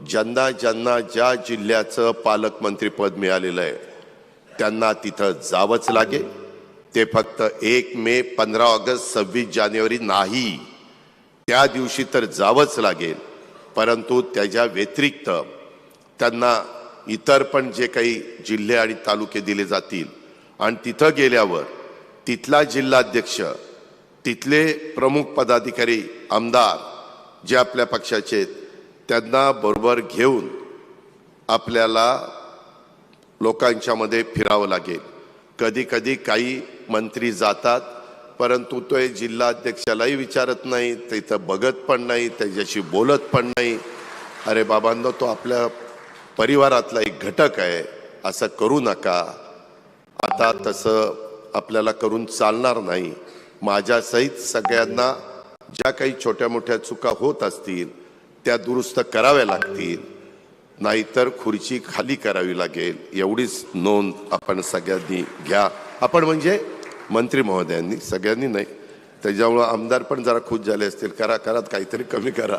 ज्यांना ज्यांना ज्या जिल्ह्याचं पालकमंत्रीपद मिळालेलं आहे त्यांना तिथं जावंच लागेल। ते फक्त 1 मे, 15 ऑगस्ट, 26 जानेवारी नाही, त्या दिवशी तर जावंच लागेल। परंतु त्याच्या व्यतिरिक्त त्यांना इतर पण जे काही जिल्हे आणि तालुके दिले जातील आणि तिथं गेल्यावर तिथला जिल्हाध्यक्ष, तिथले प्रमुख पदाधिकारी, आमदार जे आपल्या पक्षाचे आहेत त्यांना बरोबर घेऊन आपल्याला लोकांच्या मध्ये फिरावं लागेल। कधी कधी काही मंत्री जातात परंतु तो जिल्हाध्यक्षालाही विचारत नाही, तिथं बघत पण नाही, त्याच्याशी बोलत पण नाही। अरे बाबांनो, तो आपल्या परिवारातला एक घटक आहे, असं करू नका। आता तसं आपल्याला करून चालणार नाही। माझ्यासहित सगळ्यांना ज्या काही छोट्या मोठ्या चुका होत असतील त्या दुरुस्त कराव्या लागतील, नाहीतर खुर्ची खाली करावी लागेल, एवढीच नोंद आपण सगळ्यांनी घ्या। आपण म्हणजे मंत्री महोदयांनी, सगळ्यांनी नाही। त्याच्यामुळे आमदार पण जरा खुश झाले असतील, करा काहीतरी कमी करा।